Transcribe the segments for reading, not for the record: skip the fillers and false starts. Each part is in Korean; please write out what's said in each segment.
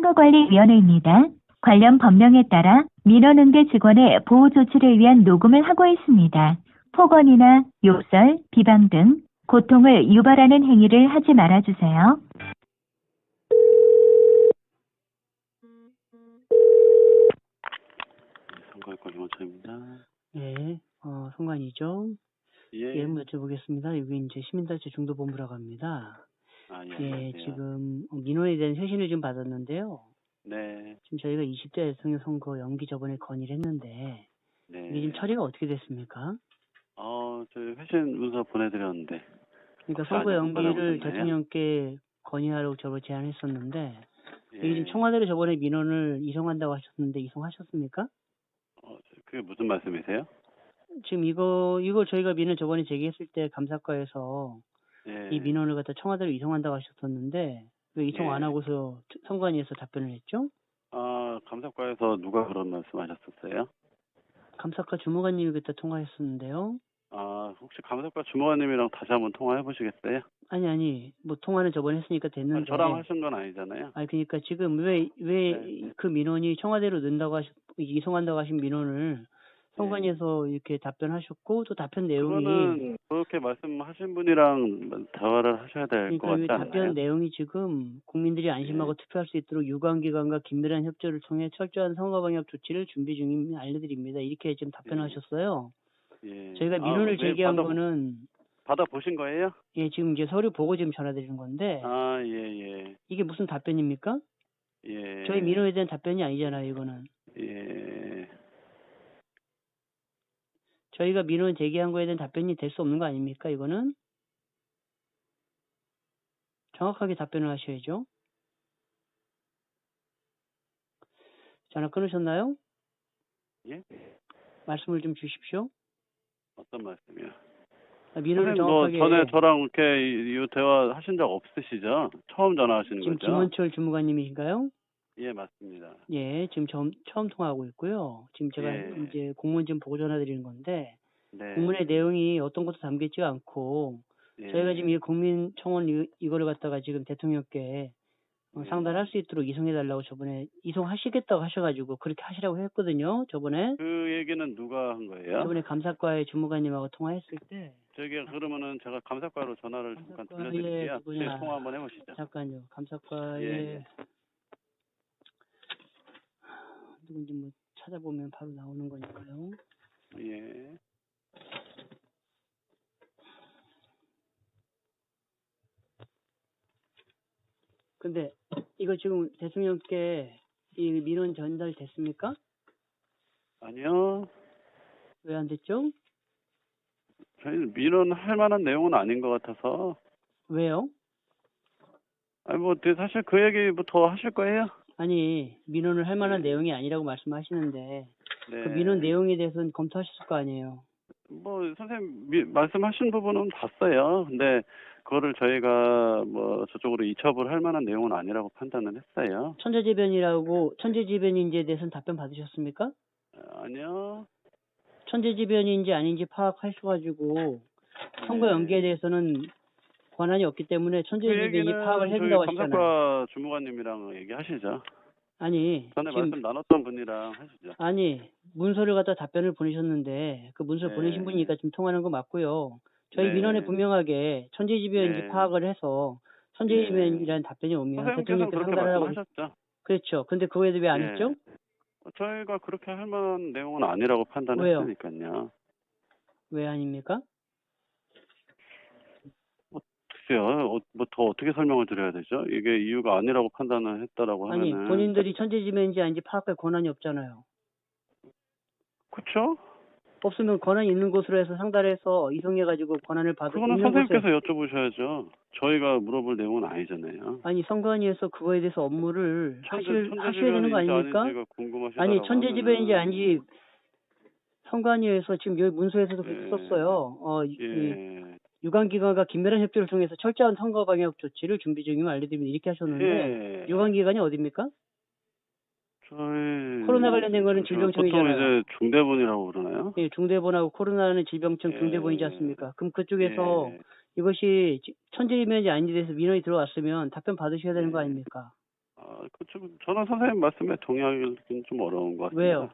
선거관리위원회입니다. 관련 법령에 따라 민원응대 직원의 보호 조치를 위한 녹음을 하고 있습니다. 폭언이나 욕설, 비방 등 고통을 유발하는 행위를 하지 말아주세요. 선거관리원장입니다. 네, 성관이죠. 예. 한번 여쭤보겠습니다. 여기 이제 시민단체 중도본부라고 합니다. 아, 예. 예, 안녕하세요. 지금 민원에 대한 회신을 좀 받았는데요. 네. 지금 저희가 20대 대통령 선거 연기 저번에 건의를 했는데 네. 이게 지금 처리가 어떻게 됐습니까? 저희 회신 문서 보내드렸는데. 그러니까 혹시 선거 아직 못 연기를 받아보셨나요? 대통령께 건의하라고 저번에 제안했었는데 이게 예. 지금 청와대로 저번에 민원을 이송한다고 하셨는데 이송하셨습니까? 그게 무슨 말씀이세요? 지금 이거 저희가 민원 저번에 제기했을 때 감사과에서 예. 이 민원을 갖다 청와대로 이송한다고 하셨었는데 왜 이송 안 예. 하고서 선관위에서 답변을 했죠? 감사과에서 누가 그런 말씀하셨었어요? 감사과 주무관님이 그때 통화했었는데요. 혹시 감사과 주무관님이랑 다시 한번 통화해 보시겠어요? 아니 뭐 통화는 저번에 했으니까 됐는데. 저랑 하신 건 아니잖아요. 그러니까 지금 왜 그 민원이 청와대로 이송한다고 하신 민원을 선관위에서 이렇게 답변하셨고 또 답변 내용이 그거는 그렇게 말씀하신 분이랑 대화를 하셔야 될 것 그러니까 이 같지 않나요? 답변 내용이 지금 국민들이 안심하고 투표할 수 있도록 유관기관과 긴밀한 협조를 통해 철저한 선거방역 조치를 준비 중임을 알려드립니다. 이렇게 지금 답변하셨어요. 예. 저희가 민원을 제기한 거는 받아보신 거예요? 예, 지금 이제 서류 보고 지금 전화드리는 건데 예. 이게 무슨 답변입니까? 예. 저희 민원에 대한 답변이 아니잖아요, 이거는. 예. 저희가 민원 제기한 거에 대한 답변이 될 수 없는 거 아닙니까, 이거는? 정확하게 답변을 하셔야죠. 전화 끊으셨나요? 예? 말씀을 좀 주십시오. 어떤 말씀이요? 민원을 선생님, 정확하게. 전에 저랑 이렇게 이 대화 하신 적 없으시죠? 처음 전화하시는 지금 거죠? 김원철 주무관님이신가요? 예, 맞습니다. 예, 지금 처음 통화하고 있고요. 지금 제가 예. 이제 공문 좀 보고 전화드리는 건데 네. 공문의 내용이 어떤 것도 담겨 않고 예. 저희가 지금 이 국민청원 이거를 갖다가 지금 대통령께 상달할 수 있도록 이송해달라고 저번에 이송하시겠다고 하셔가지고 그렇게 하시라고 했거든요. 저번에. 그 얘기는 누가 한 거예요? 저번에 감사과의 주무관님하고 통화했을 때. 그러면은 제가 감사과로 전화를 잠깐 돌려드릴게요. 누구냐. 통화 한번 해보시죠. 잠깐요. 감사과에 예. 누군지 뭐 찾아보면 바로 나오는 거니까요. 예. 근데 이거 지금 대통령께 이 민원 전달됐습니까? 아니요. 왜 안 됐죠? 저희는 민원할 만한 내용은 아닌 것 같아서. 왜요? 사실 그 얘기부터 하실 거예요? 아니, 민원을 할 만한 내용이 아니라고 말씀하시는데 네. 그 민원 내용에 대해서는 검토하셨을 거 아니에요. 선생님 말씀하신 부분은 봤어요. 근데 그거를 저희가 저쪽으로 이첩을 할 만한 내용은 아니라고 판단을 했어요. 천재지변인지에 대해서는 답변 받으셨습니까? 아니요. 천재지변인지 아닌지 파악하셔가지고 선거 네. 연기에 대해서는 권한이 없기 때문에 그 천재지변인지 얘기는 파악을 저희 해준다고 하시잖아요. 감사과 주무관님이랑 얘기하시죠. 아니, 전에 지금 말씀 나눴던 분이랑 하시죠. 아니, 문서를 갖다 답변을 보내셨는데 그 문서를 네. 보내신 분이니까 지금 통화하는 거 맞고요. 저희 네. 민원에 분명하게 천재지변인지 네. 파악을 해서 천재지변이라는 답변이 오면 선생님께서 대통령께 그렇게 상달하라고. 말씀하셨죠. 그렇죠. 근데 그거에 대해 왜 안 예. 했죠? 저희가 그렇게 할 만한 내용은 아니라고 판단했으니까요. 왜 아닙니까? 글쎄요. 더 어떻게 설명을 드려야 되죠? 이게 이유가 아니라고 판단을 했다라고 아니, 하면은. 본인들이 천재지변인지 아닌지 파악할 권한이 없잖아요. 그쵸? 없으면 권한이 있는 곳으로 해서 상달해서 이송해가지고 권한을 받을 그거는 있는 곳에. 선생님께서 여쭤보셔야죠. 저희가 물어볼 내용은 아니잖아요. 아니, 선관위에서 그거에 대해서 업무를 하셔야 되는 거 아닙니까? 아닌지가 궁금하시다라고 아니, 천재지변인지 하면은. 아닌지 선관위에서 지금 여기 문서에서도 그렇게 썼어요. 예. 유관기관과 긴밀한 협조를 통해서 철저한 선거 방역 조치를 준비 중임을 알려드립니다. 이렇게 하셨는데 예. 유관기관이 어디입니까? 저희 코로나 관련된 거는 질병청이잖아요. 보통 이제 중대본이라고 그러나요? 예, 중대본하고 코로나는 질병청 중대본이지 않습니까? 그럼 그쪽에서 이것이 천재지변인지 아닌지 대해서 민원이 들어왔으면 답변 받으셔야 되는 거 아닙니까? 저는 선생님 말씀에 동의하기는 좀 어려운 것 같습니다. 왜요?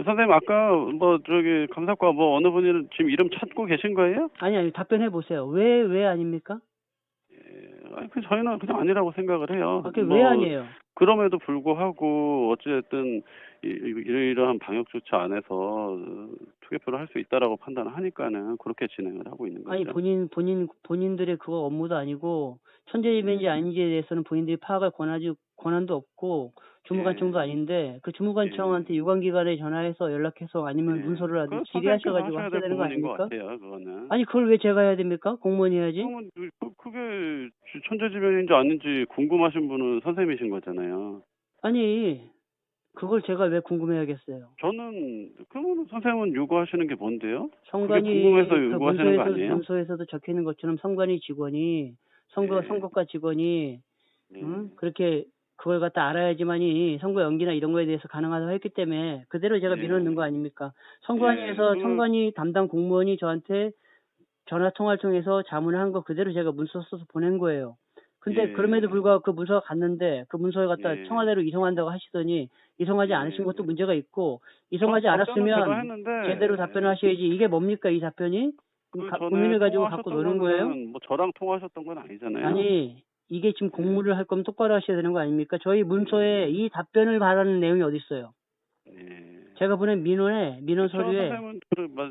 선생님 아까 뭐 저기 감사과 뭐 어느 분이 지금 이름 찾고 계신 거예요? 아니, 답변해 보세요. 왜 아닙니까? 아니, 저희는 그냥 아니라고 생각을 해요. 그게 왜 아니에요? 그럼에도 불구하고 어쨌든 이러이러한 방역 조치 안에서 투개표를 할 수 있다라고 판단을 하니까는 그렇게 진행을 하고 있는 거죠. 아니, 본인들의 그거 업무도 아니고, 천재지변인지 아닌지에 대해서는 본인들이 파악할 권한도 없고, 주무관청도 아닌데, 그 주무관청한테 유관기관에 전화해서 연락해서 아니면 문서를 하든 질의하셔가지고 하셔야 되는 거 아닙니까? 같아요, 그거는. 아니, 그걸 왜 제가 해야 됩니까? 공무원이 해야지. 그러면 그게 천재지변인지 아닌지 궁금하신 분은 선생님이신 거잖아요. 아니, 그걸 제가 왜 궁금해야겠어요? 그러면 선생님은 요구하시는 게 뭔데요? 성관이 그게 궁금해서 그 요구하시는 거 아니에요? 문서에서도 적혀 있는 것처럼 성관이 직원이 선거과 직원이 네. 그렇게 그걸 갖다 알아야지만이 선거 연기나 이런 거에 대해서 가능하다고 했기 때문에 그대로 제가 밀어넣는 거 아닙니까? 선관위 담당 공무원이 저한테 전화 통화를 통해서 자문을 한 거 그대로 제가 문서 써서 보낸 거예요. 근데 그럼에도 불구하고 그 문서가 갔는데 그 문서를 갖다 청와대로 이송한다고 하시더니 이송하지 않으신 것도 문제가 있고 이송하지 않았으면 제대로 답변을 하셔야지. 이게 뭡니까 이 답변이? 국민을 가지고 갖고 노는 거예요? 뭐 저랑 통화하셨던 건 아니잖아요. 아니 이게 지금 공무를 할 거면 똑바로 하셔야 되는 거 아닙니까? 저희 문서에 이 답변을 바라는 내용이 어디 있어요? 제가 보낸 민원 서류에 선생님은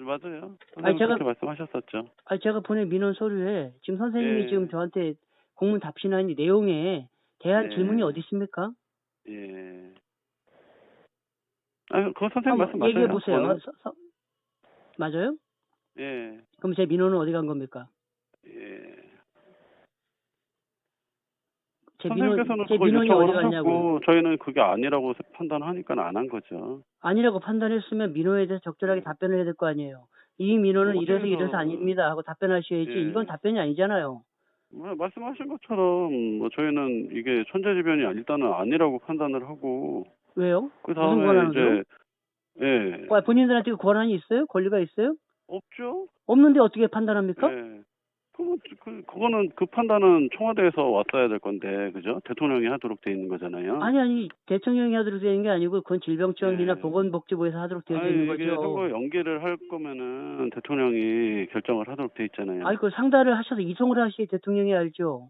맞아요. 아니, 그렇게 말씀하셨었죠. 제가 보낸 민원 서류에 지금 선생님이 지금 저한테 공문 답신한 이 내용에 대한 질문이 어디 있습니까? 그거 선생님 말씀 맞아요. 얘기해 보세요. 맞아요? 예. 그럼 제 민원은 어디 간 겁니까? 제 민원이 어디 갔냐고. 저희는 그게 아니라고 판단하니까 안 한 거죠. 아니라고 판단했으면 민원에 대해서 적절하게 답변을 해야 될 거 아니에요. 이 민원은 이래서 아닙니다 하고 답변하셔야지. 이건 답변이 아니잖아요. 말씀하신 것처럼 뭐 저희는 이게 천재지변이 일단은 아니라고 판단을 하고. 왜요? 그 다음에 무슨 권한으로? 본인들한테 그 권한이 있어요? 권리가 있어요? 없죠. 없는데 어떻게 판단합니까? 그거는 그 판단은 청와대에서 왔어야 될 건데, 그죠? 대통령이 하도록 돼 있는 거잖아요. 아니 대통령이 하도록 되는 게 아니고 그건 질병청이나 보건복지부에서 하도록 되어 있는 거죠. 이게 선거 연기를 할 거면은 대통령이 결정을 하도록 돼 있잖아요. 그걸 상달을 하셔서 이송을 하시 대통령이 알죠.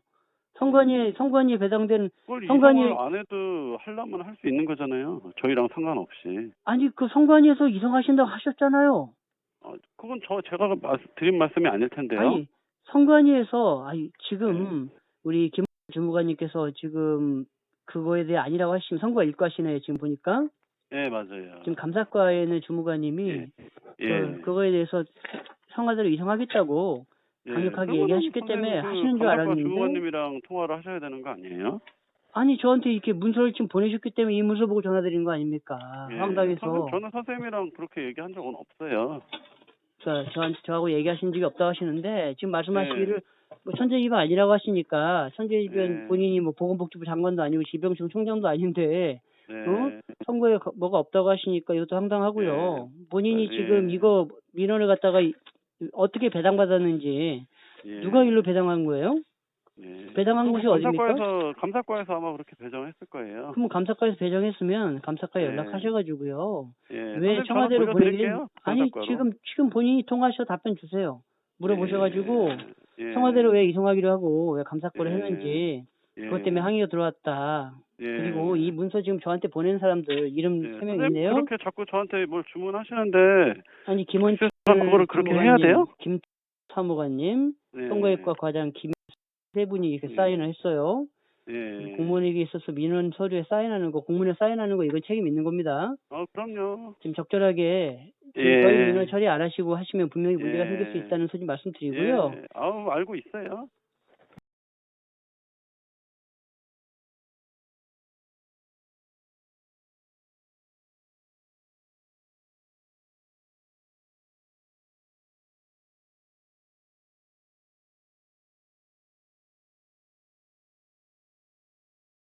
선관위에 배당된 이송을 안 해도 하려면 할 수 있는 거잖아요. 저희랑 상관없이. 아니 그 선관위에서 이송하신다고 하셨잖아요. 그건 제가 드린 말씀이 아닐 텐데요. 아니 선관위에서 지금 우리 김 주무관님께서 지금 그거에 대해 아니라고 하시면 선거가 일과시네요. 지금 보니까. 네, 맞아요. 지금 감사과에 있는 주무관님이 그거에 대해서 청와대로 이송하겠다고 강력하게 얘기하셨기 때문에 하시는 줄 알았는데. 주무관님이랑 통화를 하셔야 되는 거 아니에요? 아니 저한테 이렇게 문서를 지금 보내셨기 때문에 이 문서 보고 전화드린 거 아닙니까? 황당해서. 저는 선생님이랑 그렇게 얘기한 적은 없어요. 저하고 얘기하신 적이 없다고 하시는데 지금 말씀하시기를 뭐 천재지변 아니라고 하시니까 천재지변 본인이 뭐 보건복지부 장관도 아니고 질병청 총장도 아닌데 선거에 뭐가 없다고 하시니까 이것도 황당하고요. 본인이 지금 이거 민원을 갖다가 어떻게 배당받았는지 누가 일로 배당한 거예요? 배당한 곳이 어디입니까? 감사과에서 아마 그렇게 배정했을 거예요. 그럼 감사과에서 배정했으면 감사과에 연락하셔가지고요. 왜 청와대로 청와대로 보내기? 아니 감사과로. 지금 본인이 통화하셔서 답변 주세요. 물어보셔가지고 청와대로 왜 이송하기로 하고 왜 감사과로 했는지 그것 때문에 항의가 들어왔다. 그리고 이 문서 지금 저한테 보낸 사람들 이름 3명 있네요. 그렇게 자꾸 저한테 뭘 주문하시는데 아니 김원철 그거를 그렇게 해야 돼요? 김 사무관님, 선거외과 과장 세 분이 이렇게 사인을 했어요. 공무원에게 있어서 민원 서류에 사인하는 거, 공문에 사인하는 거 이건 책임 있는 겁니다. 그럼요. 지금 적절하게 저희 민원 처리 안 하시고 하시면 분명히 문제가 생길 수 있다는 소식 말씀드리고요. 알고 있어요.